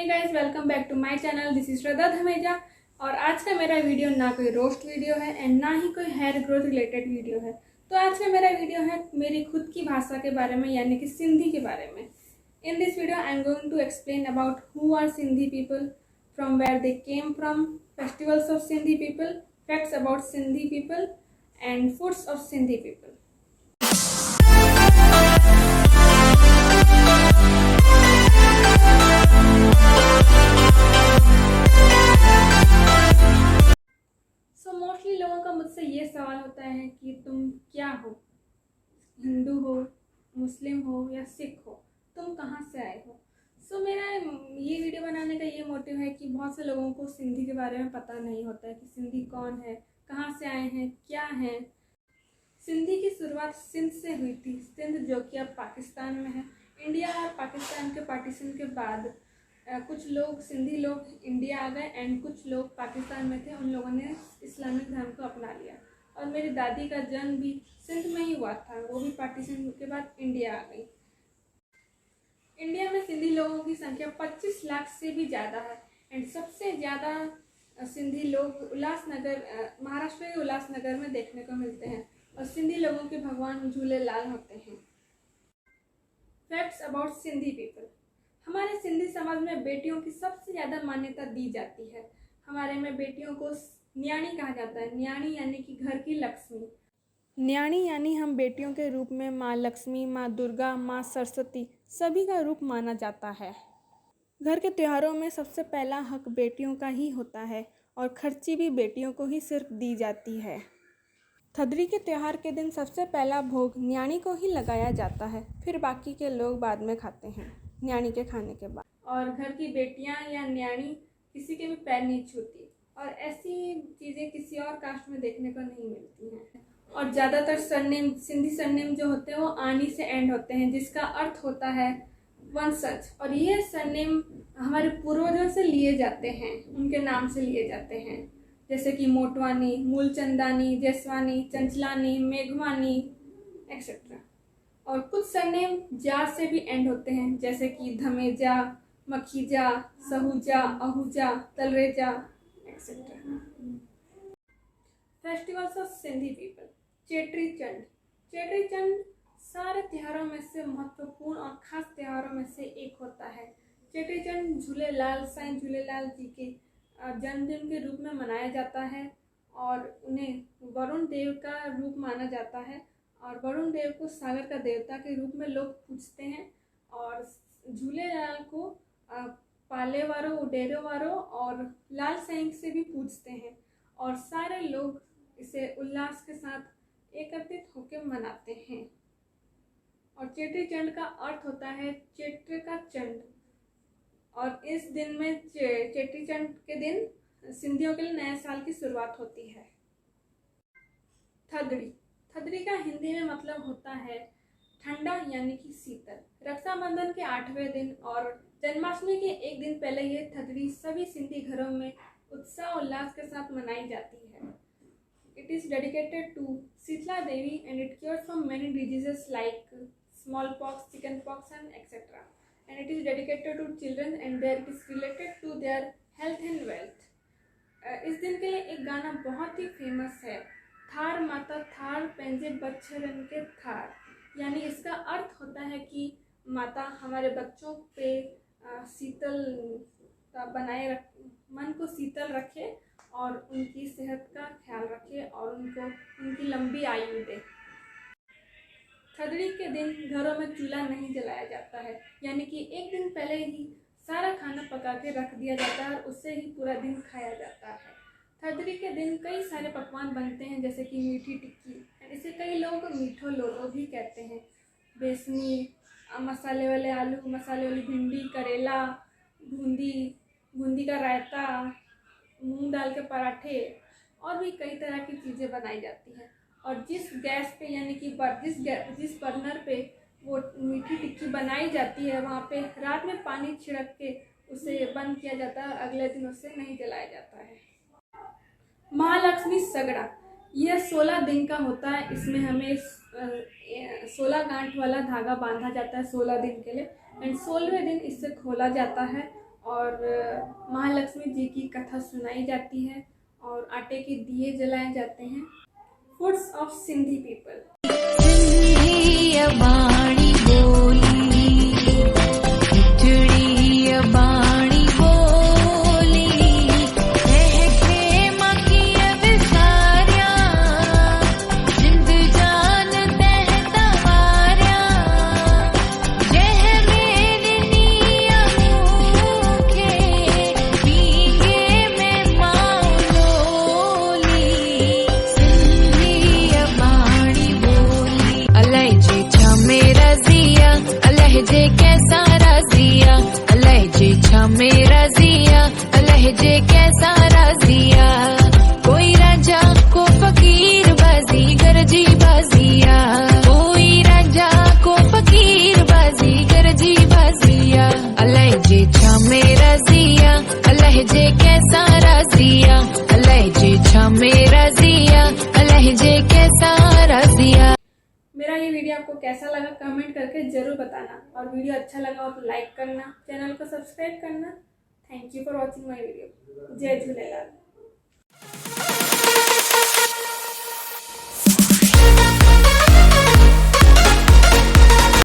Hey guys, welcome back to my channel. This is Shraddha Dhameja. और आज का मेरा वीडियो ना कोई रोस्ट वीडियो है एंड ना ही कोई हेयर ग्रोथ रिलेटेड वीडियो है। तो आज का मेरा वीडियो है मेरी खुद की भाषा के बारे में, यानी कि सिंधी के बारे में। In this video I am going to explain about who are Sindhi people, from where they came from, festivals of Sindhi people, facts about Sindhi people and foods of Sindhi people. Mostly लोगों का मुझसे ये सवाल होता है कि तुम क्या हो, हिंदू हो, मुस्लिम हो या सिख हो, तुम कहाँ से आए हो। मेरा ये वीडियो बनाने का ये मोटिव है कि बहुत से लोगों को सिंधी के बारे में पता नहीं होता है कि सिंधी कौन है, कहाँ से आए हैं, क्या हैं। सिंधी की शुरुआत सिंध से हुई थी। सिंध जो कि अब पाकिस्तान में है। इंडिया और पाकिस्तान के पार्टीशन के बाद कुछ लोग सिंधी लोग इंडिया आ गए एंड कुछ लोग पाकिस्तान में थे, उन लोगों ने इस्लामिक धर्म को अपना लिया। और मेरी दादी का जन्म भी सिंध में ही हुआ था, वो भी पार्टीशन के बाद इंडिया आ गई। इंडिया में सिंधी लोगों की संख्या 25 लाख से भी ज़्यादा है एंड सबसे ज़्यादा सिंधी लोग उल्लासनगर, महाराष्ट्र के उल्लासनगर में देखने को मिलते हैं। और सिंधी लोगों के भगवान झूलेलाल होते हैं। Facts about Sindhi people. हमारे सिंधी समाज में बेटियों की सबसे ज़्यादा मान्यता दी जाती है। हमारे में बेटियों को न्याणी कहा जाता है। न्याणी यानी कि घर की लक्ष्मी। न्याणी यानी हम बेटियों के रूप में माँ लक्ष्मी, माँ दुर्गा, माँ सरस्वती सभी का रूप माना जाता है। घर के त्योहारों में सबसे पहला हक बेटियों का ही होता है और खर्ची भी बेटियों को ही सिर्फ दी जाती है। थदड़ी के त्यौहार के दिन सबसे पहला भोग न्याणी को ही लगाया जाता है, फिर बाकी के लोग बाद में खाते हैं न्याणी के खाने के बाद। और घर की बेटियां या न्याणी किसी के भी पैर नहीं छूती, और ऐसी चीज़ें किसी और कास्ट में देखने को नहीं मिलती हैं। और ज़्यादातर सरनेम, सिंधी सरनेम जो होते हैं वो आनी से एंड होते हैं, जिसका अर्थ होता है वंशज। और ये सरनेम हमारे पूर्वजों से लिए जाते हैं, उनके नाम से लिए जाते हैं, जैसे कि मोटवानी, मूलचंदानी, जसवानी, चंचलानी, मेघवानी एक्सेट्रा। और कुछ सरनेम जा से भी एंड होते हैं, जैसे कि Dhameja, Makhija, Sahuja, Ahuja, Talreja etcetera. Festivals of Sindhi people. Cheti Chand. Cheti Chand सारे त्योहारों में से महत्वपूर्ण और खास त्योहारों में से एक होता है। चेट्री चंड झूलेलाल, साईं झूलेलाल जी के जन्मदिन के रूप में मनाया जाता है और उन्हें वरुण देव का रूप माना जाता है। और वरुण देव को सागर का देवता के रूप में लोग पूजते हैं। और झूलेलाल को पाले वारो, उडेरो वारो और लाल साईं से भी पूजते हैं। और सारे लोग इसे उल्लास के साथ एकत्रित होकर मनाते हैं। और चेट्री चंड का अर्थ होता है चैत्र का चंड। और इस दिन में चेट्री चंड के दिन सिंधियों के लिए नए साल की शुरुआत होती है। थदड़ी। थदड़ी का हिंदी में मतलब होता है ठंडा यानी कि शीतल। रक्षाबंधन के 8वें दिन और जन्माष्टमी के एक दिन पहले ये थदड़ी सभी सिंधी घरों में उत्साह उल्लास के साथ मनाई जाती है। It is dedicated to Shitala Devi and it cures from many diseases like smallpox, chicken pox and etcetera. And it is dedicated to children and there it is related to their health and wealth. इस दिन के लिए एक गाना बहुत ही famous है, थार माता थार पेंजे बच्चरन के थार। यानी इसका अर्थ होता है कि माता हमारे बच्चों पे शीतल बनाए रख, मन को शीतल रखे और उनकी सेहत का ख्याल रखे और उनको उनकी लंबी आयु दे। थदड़ी के दिन घरों में चूल्हा नहीं जलाया जाता है, यानी कि एक दिन पहले ही सारा खाना पका के रख दिया जाता है और उससे ही पूरा दिन खाया जाता है। थदड़ी के दिन कई सारे पकवान बनते हैं, जैसे कि मीठी टिक्की, इसे कई लोग मीठो लोलो भी कहते हैं। बेसनी, मसाले वाले आलू, मसाले वाली भिंडी, करेला, बूंदी का रायता, मूंग दाल के पराठे और भी कई तरह की चीज़ें बनाई जाती हैं। और जिस गैस पे यानी कि जिस बर्नर पे वो मीठी टिक्की बनाई जाती है, वहाँ पे रात में पानी छिड़क के उसे बंद किया जाता है और अगले दिन उसे नहीं जलाया जाता है। महालक्ष्मी सगड़ा, यह 16 दिन का होता है। इसमें हमें 16 गांठ वाला धागा बांधा जाता है 16 दिन के लिए एंड 16वें दिन इससे खोला जाता है और महालक्ष्मी जी की कथा सुनाई जाती है और आटे के दिए जलाए जाते हैं। Foods of Sindhi people. लहजे कैसा राजिया, लहजे छमे राजिया, लहजे कैसा राजिया। कोई राजा को फकीर बाजी गरजी बाजिया, कोई राजा को फकीर बाजी गरजी बाजिया। लहजे छमे राजिया, लहजे कैसा राजिया, लहजे छमे राजिया, लहजे कैसा राजिया। मेरा ये वीडियो आपको कैसा लगा कमेंट करके ज़रूर बताना, और वीडियो अच्छा लगा हो तो लाइक करना, चैनल को सब्सक्राइब करना। Thank you for watching my video. जय झूलेलाल।